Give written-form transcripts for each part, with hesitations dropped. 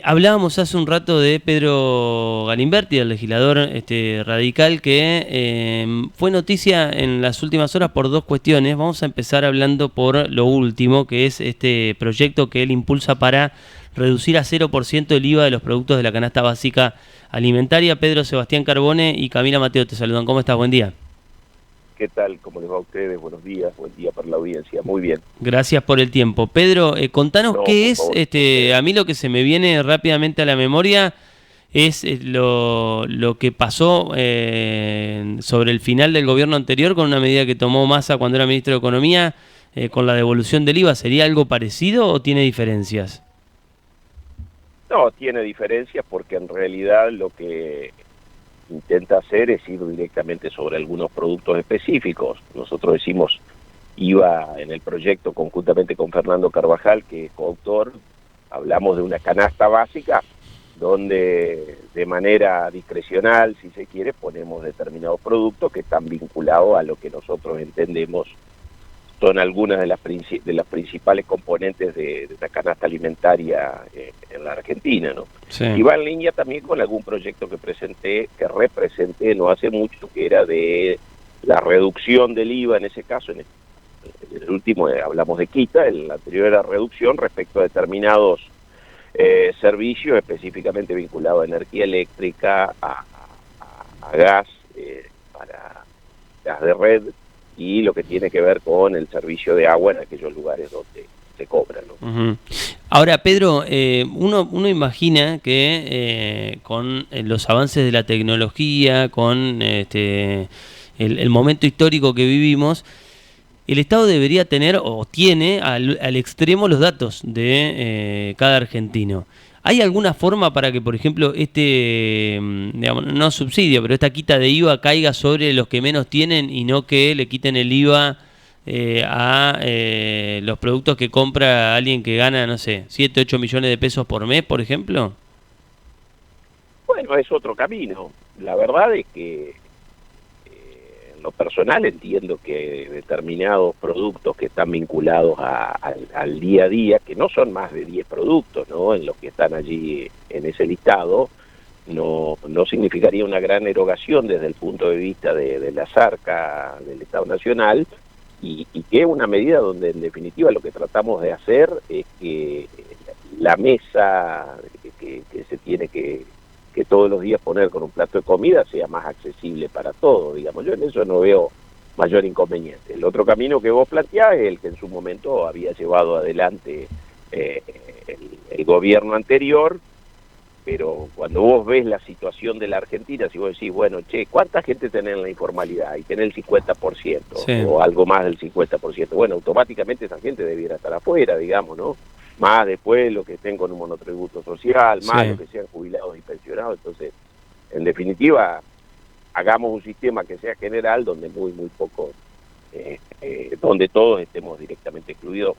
Hablábamos hace un rato de Pedro Galimberti, el legislador radical, que fue noticia en las últimas horas por dos cuestiones. Vamos a empezar hablando por lo último, que es este proyecto que él impulsa para reducir a 0% el IVA de los productos de la canasta básica alimentaria. Pedro Sebastián Carbone y Camila Mateo te saludan. ¿Cómo estás? Buen día. ¿Qué tal? ¿Cómo les va a ustedes? Buenos días, buen día para la audiencia. Muy bien. Gracias por el tiempo. Pedro, contanos No, qué por es, favor. a mí lo que se me viene rápidamente a la memoria es lo que pasó sobre el final del gobierno anterior con una medida que tomó Massa cuando era ministro de Economía, con la devolución del IVA. ¿Sería algo parecido o tiene diferencias? No, tiene diferencias porque en realidad lo que intenta hacer es ir directamente sobre algunos productos específicos. Nosotros decimos IVA en el proyecto conjuntamente con Fernando Carvajal, que es coautor, hablamos de una canasta básica donde de manera discrecional, si se quiere, ponemos determinados productos que están vinculados a lo que nosotros entendemos son algunas de las principales componentes de la canasta alimentaria en la Argentina, ¿no? Sí. Y va en línea también con algún proyecto que representé no hace mucho, que era de la reducción del IVA, en ese caso, en el último hablamos de quita, el anterior era reducción respecto a determinados servicios específicamente vinculados a energía eléctrica, a gas, para gas de red, y lo que tiene que ver con el servicio de agua en aquellos lugares donde se cobra, ¿no? Uh-huh. Ahora, Pedro, uno imagina que con los avances de la tecnología, con el momento histórico que vivimos, el Estado debería tener o tiene al extremo los datos de cada argentino. ¿Hay alguna forma para que, por ejemplo, digamos, no subsidio, pero esta quita de IVA caiga sobre los que menos tienen y no que le quiten el IVA a los productos que compra alguien que gana, no sé, 7, 8 millones de pesos por mes, por ejemplo? Bueno, es otro camino. La verdad es que en lo personal entiendo que determinados productos que están vinculados al día a día, que no son más de 10 productos, ¿no?, en los que están allí en ese listado, no significaría una gran erogación desde el punto de vista de las arcas del Estado Nacional, y que es una medida donde en definitiva lo que tratamos de hacer es que la mesa que se tiene que todos los días poner con un plato de comida sea más accesible para todos, digamos. Yo en eso no veo mayor inconveniente. El otro camino que vos planteás es el que en su momento había llevado adelante el gobierno anterior, pero cuando vos ves la situación de la Argentina, si vos decís, bueno, che, ¿cuánta gente tenés en la informalidad? Y tenés el 50%, sí, o algo más del 50%. Bueno, automáticamente esa gente debiera estar afuera, digamos, ¿no? Más después los que estén con un monotributo social, más sí, los que sean jubilados y pensionados. Entonces, en definitiva, hagamos un sistema que sea general, donde muy poco, donde todos estemos directamente excluidos.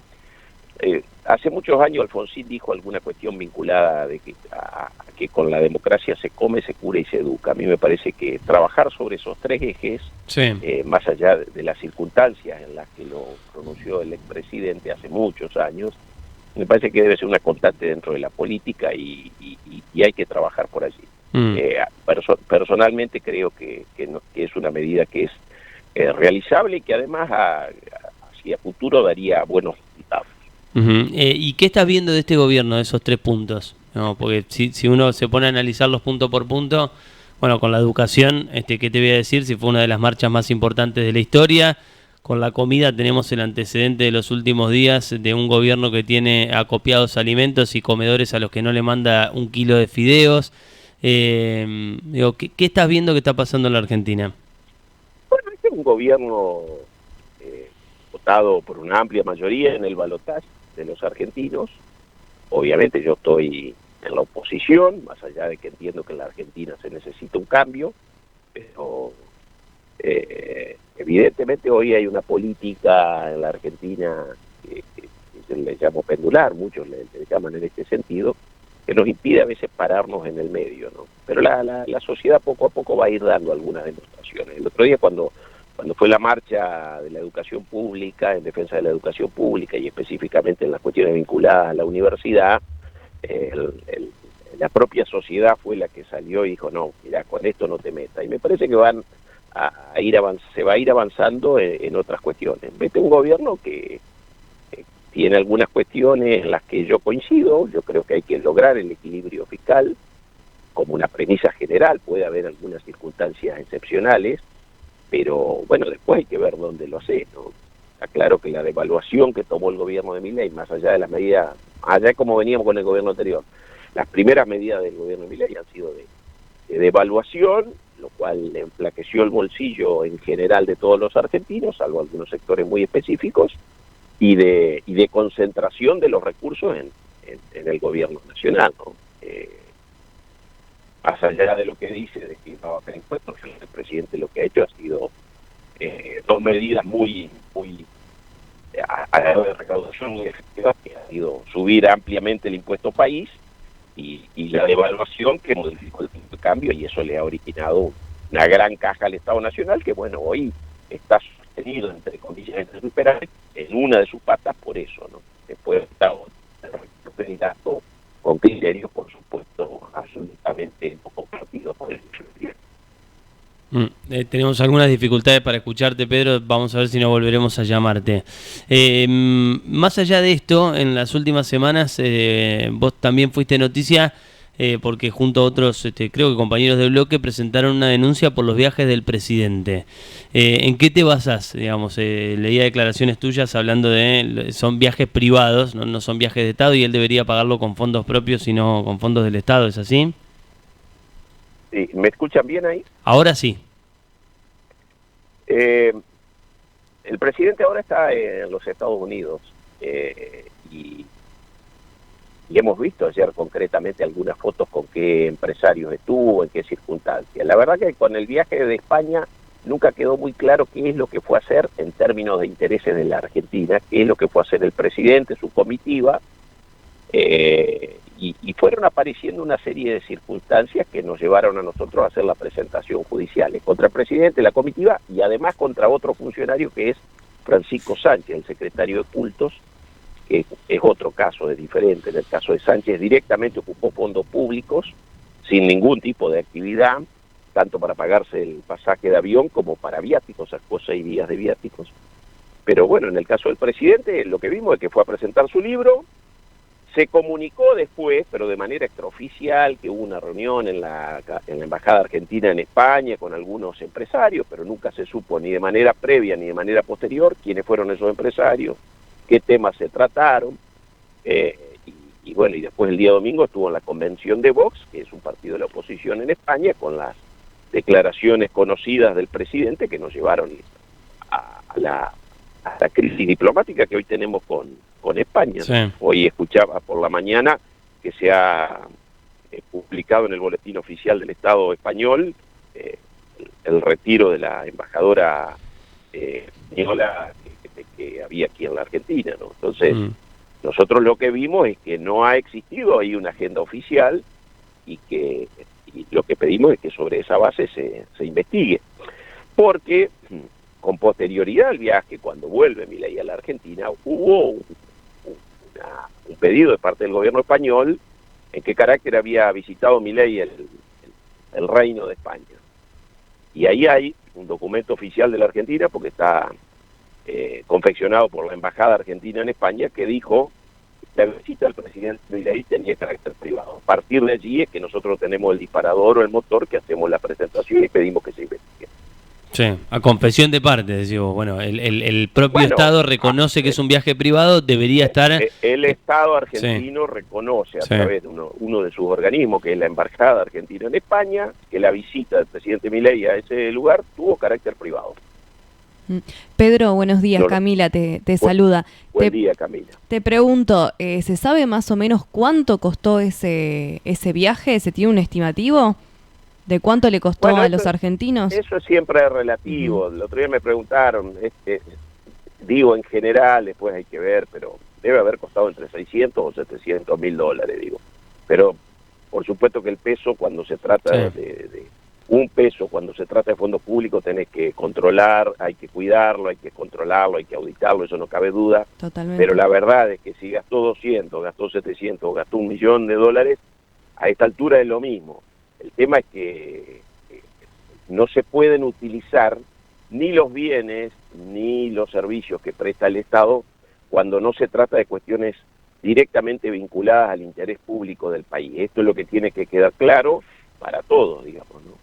Hace muchos años Alfonsín dijo alguna cuestión vinculada de que con la democracia se come, se cura y se educa. A mí me parece que trabajar sobre esos tres ejes, sí. más allá de las circunstancias en las que lo pronunció el expresidente hace muchos años, me parece que debe ser una constante dentro de la política y hay que trabajar por allí. Personalmente creo que es una medida que es realizable y que además hacia futuro daría buenos resultados. Uh-huh. ¿Y qué estás viendo de este gobierno, de esos 3 puntos? No, porque si uno se pone a analizarlos punto por punto, bueno, con la educación, ¿qué te voy a decir? Si fue una de las marchas más importantes de la historia. Con la comida tenemos el antecedente de los últimos días de un gobierno que tiene acopiados alimentos y comedores a los que no le manda 1 kilo de fideos. ¿Qué estás viendo que está pasando en la Argentina? Bueno, este es un gobierno votado por una amplia mayoría en el balotaje de los argentinos. Obviamente yo estoy en la oposición, más allá de que entiendo que en la Argentina se necesita un cambio, pero evidentemente hoy hay una política en la Argentina que se le llamo pendular, muchos le llaman en este sentido, que nos impide a veces pararnos en el medio, ¿no? Pero la sociedad poco a poco va a ir dando algunas demostraciones. El otro día cuando fue la marcha de la educación pública, en defensa de la educación pública y específicamente en las cuestiones vinculadas a la universidad, el la propia sociedad fue la que salió y dijo, no, mira, con esto no te metas. Y me parece que se va a ir avanzando en otras cuestiones. Vete un gobierno que tiene algunas cuestiones en las que yo coincido. Yo creo que hay que lograr el equilibrio fiscal como una premisa general. Puede haber algunas circunstancias excepcionales, pero bueno, después hay que ver dónde lo hace, ¿no? Está claro que la devaluación que tomó el gobierno de Milei, más allá de las medidas, allá de como veníamos con el gobierno anterior, las primeras medidas del gobierno de Milei han sido de devaluación, lo cual le enflaqueció el bolsillo en general de todos los argentinos, salvo algunos sectores muy específicos, y de concentración de los recursos en el gobierno nacional, ¿no? Más allá de lo que dice de que va a bajar impuestos, el presidente lo que ha hecho ha sido dos medidas muy de recaudación muy efectivas, que ha sido subir ampliamente el impuesto país y la devaluación que modificó el tipo de cambio, y eso le ha originado una gran caja al Estado Nacional que, bueno, hoy está sostenido, entre comillas, entre superávit, en una de sus patas por eso, ¿no? Después está otro con criterios, por supuesto, absolutamente no compartidos por el tenemos algunas dificultades para escucharte, Pedro. Vamos a ver si no volveremos a llamarte. Más allá de esto, en las últimas semanas vos también fuiste noticia porque junto a otros, creo que compañeros de bloque, presentaron una denuncia por los viajes del presidente. ¿En qué te basás? Digamos, leía declaraciones tuyas hablando de son viajes privados, no son viajes de Estado, y él debería pagarlo con fondos propios y no con fondos del Estado. ¿Es así? Sí, ¿me escuchan bien ahí? Ahora sí. El presidente ahora está en los Estados Unidos y hemos visto ayer concretamente algunas fotos con qué empresarios estuvo, en qué circunstancias. La verdad que con el viaje de España nunca quedó muy claro qué es lo que fue a hacer en términos de intereses de la Argentina, qué es lo que fue a hacer el presidente, su comitiva, y fueron apareciendo una serie de circunstancias que nos llevaron a nosotros a hacer la presentación judicial contra el presidente, la comitiva, y además contra otro funcionario que es Francisco Sánchez, el secretario de Cultos, que es otro caso, es diferente. En el caso de Sánchez directamente ocupó fondos públicos sin ningún tipo de actividad, tanto para pagarse el pasaje de avión como para viáticos, sacó 6 días de viáticos. Pero bueno, en el caso del presidente lo que vimos es que fue a presentar su libro. Se comunicó después, pero de manera extraoficial, que hubo una reunión en la Embajada Argentina en España con algunos empresarios, pero nunca se supo ni de manera previa ni de manera posterior quiénes fueron esos empresarios, qué temas se trataron. Y bueno, y después el día domingo estuvo en la convención de Vox, que es un partido de la oposición en España, con las declaraciones conocidas del presidente que nos llevaron a la crisis diplomática que hoy tenemos con España. Sí. Hoy escuchaba por la mañana que se ha publicado en el boletín oficial del Estado español el retiro de la embajadora española que había aquí en la Argentina, ¿no? Entonces, nosotros lo que vimos es que no ha existido ahí una agenda oficial y lo que pedimos es que sobre esa base se investigue. Porque con posterioridad al viaje, cuando vuelve Milei a la Argentina, hubo un pedido de parte del gobierno español en qué carácter había visitado Milei el Reino de España. Y ahí hay un documento oficial de la Argentina, porque está confeccionado por la Embajada Argentina en España, que dijo que la visita del presidente Milei tenía carácter privado. A partir de allí es que nosotros tenemos el disparador o el motor, que hacemos la presentación y pedimos que se investigue. Sí, a confesión de parte, decimos, bueno, el propio Estado reconoce que es un viaje privado, debería estar... El Estado argentino reconoce a través de uno de sus organismos, que es la Embajada Argentina en España, que la visita del presidente Milei a ese lugar tuvo carácter privado. Pedro, buenos días, Camila te saluda. Buen día, Camila. Te pregunto, ¿se sabe más o menos cuánto costó ese viaje? ¿Se tiene un estimativo de cuánto le costó a los argentinos? Eso siempre es relativo. El otro día me preguntaron, digo en general, después hay que ver, pero debe haber costado entre 600 o 700 mil dólares, digo. Pero por supuesto que el peso, cuando se trata de un peso, cuando se trata de fondos públicos, tenés que controlar, hay que cuidarlo, hay que controlarlo, hay que auditarlo, eso no cabe duda. Totalmente. Pero la verdad es que si gastó 200, gastó 700 o gastó $1 millón, a esta altura es lo mismo. El tema es que no se pueden utilizar ni los bienes ni los servicios que presta el Estado cuando no se trata de cuestiones directamente vinculadas al interés público del país. Esto es lo que tiene que quedar claro para todos, digamos, ¿no?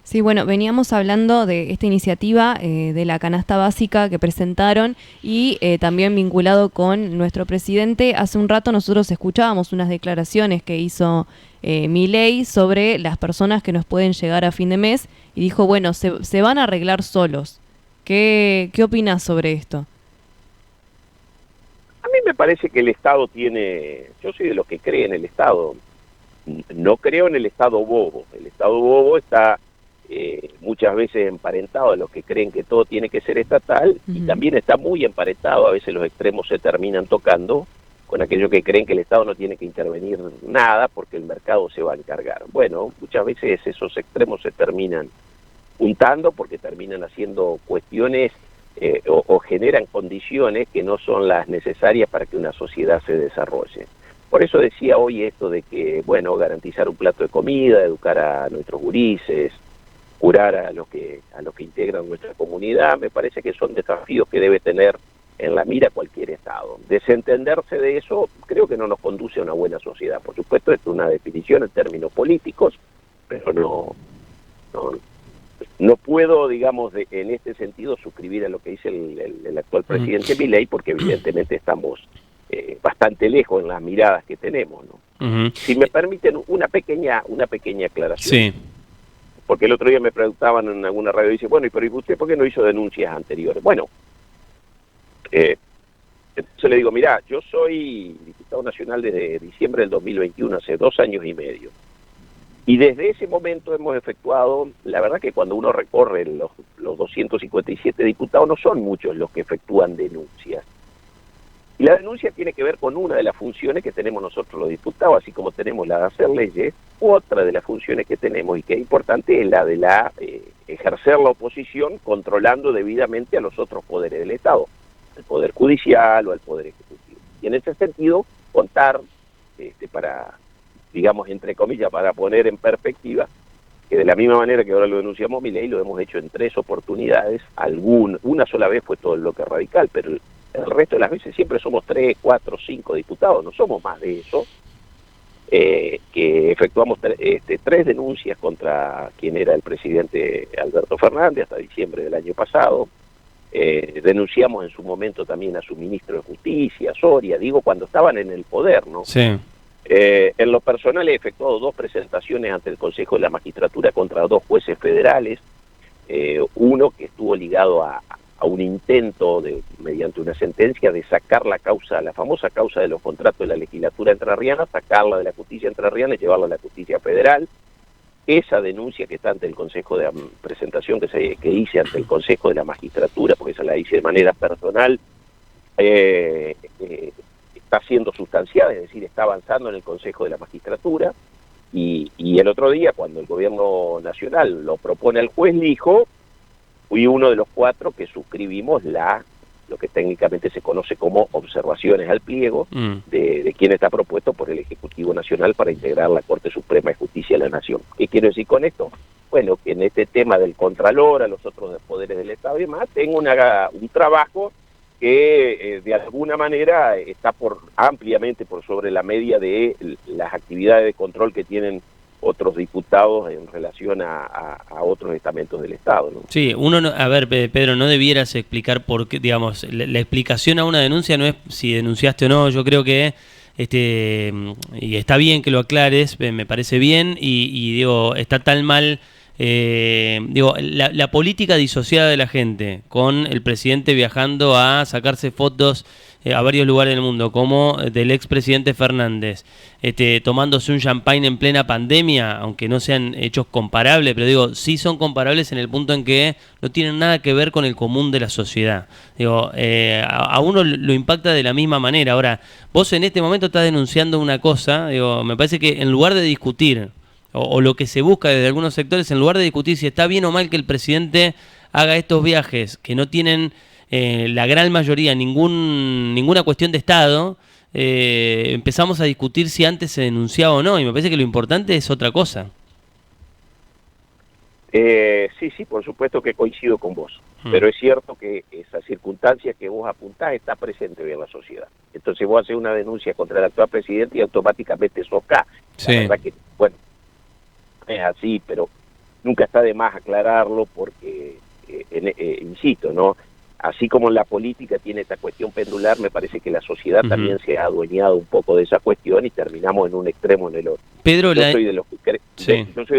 Sí, bueno, veníamos hablando de esta iniciativa de la canasta básica que presentaron y también vinculado con nuestro presidente. Hace un rato nosotros escuchábamos unas declaraciones que hizo Milei sobre las personas que nos pueden llegar a fin de mes y dijo, bueno, se van a arreglar solos. ¿Qué opinás sobre esto? A mí me parece que el Estado tiene... Yo soy de los que creen en el Estado. No creo en el Estado bobo. El Estado bobo está muchas veces emparentado a los que creen que todo tiene que ser estatal, y también está muy emparentado, a veces los extremos se terminan tocando, con aquellos que creen que el Estado no tiene que intervenir nada porque el mercado se va a encargar. Bueno, muchas veces esos extremos se terminan juntando porque terminan haciendo cuestiones o generan condiciones que no son las necesarias para que una sociedad se desarrolle. Por eso decía hoy esto de que, bueno, garantizar un plato de comida, educar a nuestros gurises, curar a los que integran nuestra comunidad, me parece que son desafíos que debe tener en la mira cualquier Estado. Desentenderse de eso creo que no nos conduce a una buena sociedad. Por supuesto, esto es una definición en términos políticos, pero no puedo, digamos, en este sentido suscribir a lo que dice el actual presidente Milei, porque evidentemente estamos bastante lejos en las miradas que tenemos, ¿no? Si me permiten una pequeña aclaración. Sí. Porque el otro día me preguntaban en alguna radio, dice, bueno, pero ¿y usted por qué no hizo denuncias anteriores? Bueno, entonces le digo, mirá, yo soy diputado nacional desde diciembre del 2021, hace 2 años y medio. Y desde ese momento hemos efectuado, la verdad que cuando uno recorre los 257 diputados, no son muchos los que efectúan denuncias. Y la denuncia tiene que ver con una de las funciones que tenemos nosotros los diputados, así como tenemos la de hacer leyes, otra de las funciones que tenemos y que es importante es la de ejercer la oposición controlando debidamente a los otros poderes del Estado, al Poder Judicial o al Poder Ejecutivo. Y en ese sentido, contar, para, digamos, entre comillas, para poner en perspectiva, que de la misma manera que ahora lo denunciamos Milei, lo hemos hecho en 3 oportunidades, una sola vez fue todo el bloque radical, pero el resto de las veces siempre somos 3, 4, 5 diputados, no somos más de eso, que efectuamos 3 denuncias contra quien era el presidente Alberto Fernández hasta diciembre del año pasado. Denunciamos en su momento también a su ministro de Justicia, Soria, digo, cuando estaban en el poder, ¿no? Sí. En lo personal he efectuado 2 presentaciones ante el Consejo de la Magistratura contra 2 jueces federales, uno que estuvo ligado a un intento mediante una sentencia de sacar la famosa causa de los contratos de la legislatura entrerriana, sacarla de la justicia entrerriana y llevarla a la justicia federal. Esa denuncia que está ante el Consejo de presentación que hice ante el Consejo de la Magistratura, porque esa la hice de manera personal, está siendo sustanciada, es decir, está avanzando en el Consejo de la Magistratura, y el otro día, cuando el gobierno nacional lo propone al juez Lijo, fui uno de los 4 que suscribimos lo que técnicamente se conoce como observaciones al pliego de quien está propuesto por el Ejecutivo Nacional para integrar la Corte Suprema de Justicia de la Nación. ¿Qué quiero decir con esto? Bueno, que en este tema del Contralor, a los otros poderes del Estado y demás, tengo un trabajo que de alguna manera está ampliamente por sobre la media de las actividades de control que tienen otros diputados en relación a otros estamentos del Estado, ¿no? Sí, a ver, Pedro, no debieras explicar por qué, digamos, la explicación a una denuncia no es si denunciaste o no. Yo creo que y está bien que lo aclares, me parece bien, y digo, está tan mal, digo, la política disociada de la gente, con el presidente viajando a sacarse fotos a varios lugares del mundo, como del expresidente Fernández, tomándose un champagne en plena pandemia, aunque no sean hechos comparables, pero digo, sí son comparables en el punto en que no tienen nada que ver con el común de la sociedad. Digo, a uno lo impacta de la misma manera. Ahora, vos en este momento estás denunciando una cosa, digo, me parece que en lugar de discutir, o lo que se busca desde algunos sectores, en lugar de discutir si está bien o mal que el presidente haga estos viajes que no tienen la gran mayoría ninguna cuestión de Estado, empezamos a discutir si antes se denunciaba o no, y me parece que lo importante es otra cosa. Sí, por supuesto que coincido con vos, pero es cierto que esa circunstancia que vos apuntás está presente hoy en la sociedad. Entonces vos haces una denuncia contra el actual presidente y automáticamente sos K. Sí. La verdad que, bueno, es así, pero nunca está de más aclararlo porque, insisto, ¿no? Así como en la política tiene esta cuestión pendular, me parece que la sociedad también se ha adueñado un poco de esa cuestión y terminamos en un extremo o en el otro. Pedro, yo soy de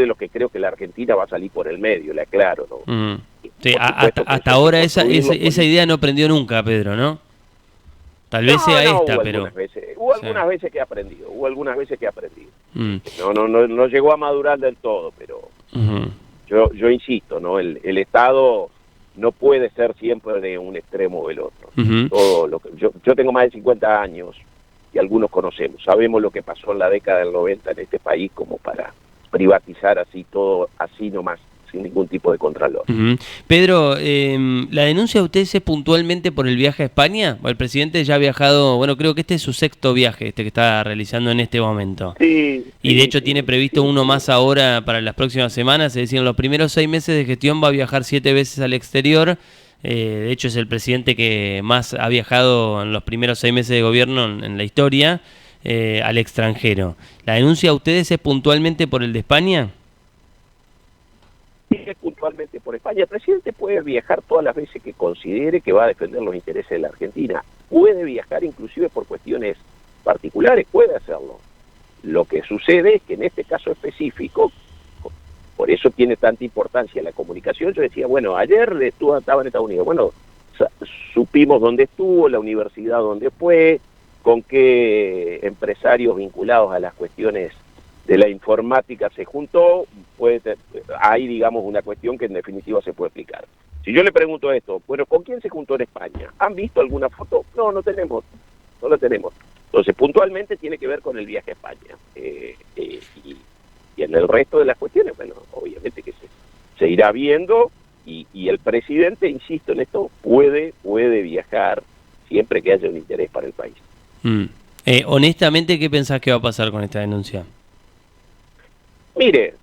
los que creo que la Argentina va a salir por el medio, le aclaro, ¿no? Sí, hasta ahora esa idea no prendió nunca, Pedro, ¿no? Tal vez sea esta, pero... Hubo algunas veces que he aprendido, No llegó a madurar del todo, pero yo insisto, ¿no? El Estado no puede ser siempre de un extremo o del otro. Todo lo que, yo tengo más de 50 años y algunos conocemos, sabemos lo que pasó en la década del 90 en este país como para privatizar así todo, así nomás, sin ningún tipo de contralor. Pedro, ¿la denuncia de ustedes es puntualmente por el viaje a España? El presidente ya ha viajado, bueno, creo que este es su 6º viaje, que está realizando en este momento. Sí. Y de hecho tiene previsto uno más ahora para las próximas semanas, es decir, en los primeros 6 meses de gestión va a viajar 7 veces al exterior. De hecho es el presidente que más ha viajado en los primeros 6 meses de gobierno en la historia al extranjero. ¿La denuncia a ustedes es puntualmente por el de España? Puntualmente por España. El presidente puede viajar todas las veces que considere que va a defender los intereses de la Argentina. Puede viajar inclusive por cuestiones particulares, puede hacerlo. Lo que sucede es que en este caso específico, por eso tiene tanta importancia la comunicación. Yo decía, bueno, ayer estaba en Estados Unidos. Bueno, supimos dónde estuvo, la universidad dónde fue, con qué empresarios vinculados a las cuestiones de la informática se juntó. Hay, digamos, una cuestión que en definitiva se puede explicar. Si yo le pregunto esto, bueno, ¿con quién se juntó en España? ¿Han visto alguna foto? No la tenemos. Entonces, puntualmente tiene que ver con el viaje a España. Y en el resto de las cuestiones, bueno, obviamente que se irá viendo y el presidente, insisto en esto, puede viajar siempre que haya un interés para el país. Honestamente, ¿qué pensás que va a pasar con esta denuncia? Mire,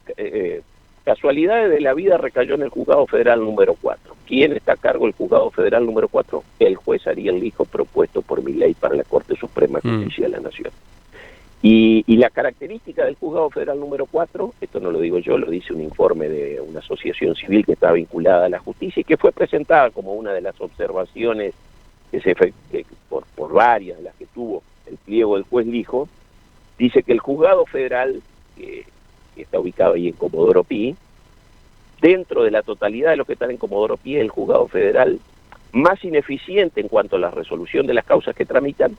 casualidades de la vida recayó en el Juzgado Federal número 4. ¿Quién está a cargo del Juzgado Federal número 4? El juez Ariel Lijo, propuesto por Milei para la Corte Suprema de Justicia de la Nación. Y la característica del Juzgado Federal número 4, esto no lo digo yo, lo dice un informe de una asociación civil que está vinculada a la justicia y que fue presentada como una de las observaciones que por varias de las que tuvo el pliego del juez Lijo, dice que el Juzgado Federal, que está ubicado ahí en Comodoro Pi, dentro de la totalidad de los que están en Comodoro Pi, es el Juzgado Federal más ineficiente en cuanto a la resolución de las causas que tramitan,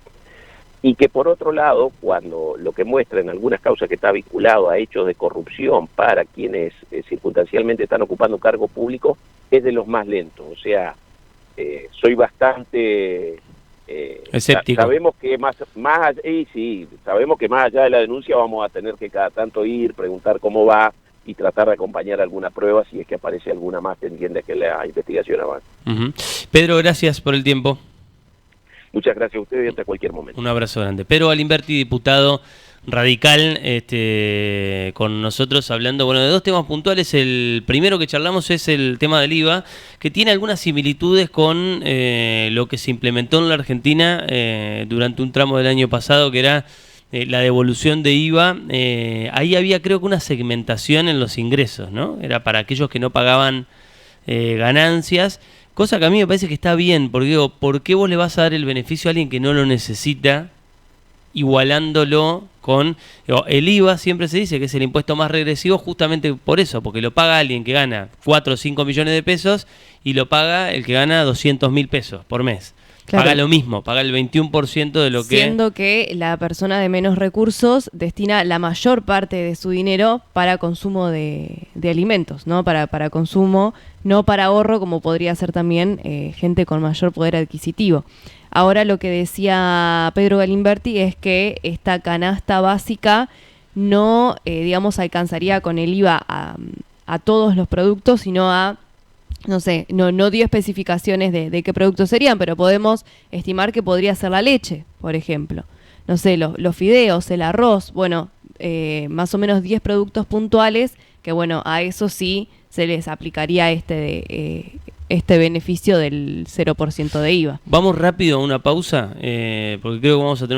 y que por otro lado, cuando lo que muestra en algunas causas que está vinculado a hechos de corrupción para quienes circunstancialmente están ocupando un cargo público, es de los más lentos. O sea, soy bastante... escéptico. Sabemos que sabemos que más allá de la denuncia vamos a tener que cada tanto ir, preguntar cómo va y tratar de acompañar alguna prueba si es que aparece alguna más que entiende que la investigación avanza. Pedro, gracias por el tiempo. Muchas gracias a ustedes y hasta cualquier momento. Un abrazo grande. Pedro Galimberti, diputado radical, con nosotros hablando, bueno, de 2 temas puntuales. El primero que charlamos es el tema del IVA, que tiene algunas similitudes con lo que se implementó en la Argentina durante un tramo del año pasado, que era la devolución de IVA. Ahí había, creo que, una segmentación en los ingresos, ¿no? Era para aquellos que no pagaban ganancias, cosa que a mí me parece que está bien, porque digo, ¿por qué vos le vas a dar el beneficio a alguien que no lo necesita, igualándolo con el IVA? Siempre se dice que es el impuesto más regresivo justamente por eso, porque lo paga alguien que gana 4 o 5 millones de pesos y lo paga el que gana 200.000 pesos por mes. Claro. Paga lo mismo, paga el 21% de lo que... Siendo que la persona de menos recursos destina la mayor parte de su dinero para consumo de alimentos, ¿no? Para consumo, no para ahorro, como podría ser también gente con mayor poder adquisitivo. Ahora lo que decía Pedro Galimberti es que esta canasta básica no, digamos, alcanzaría con el IVA a todos los productos, sino a... No sé, no dio especificaciones de qué productos serían, pero podemos estimar que podría ser la leche, por ejemplo, no sé, los fideos, el arroz, bueno, más o menos 10 productos puntuales, que bueno, a eso sí se les aplicaría este beneficio del 0% de IVA. Vamos rápido a una pausa, porque creo que vamos a tener una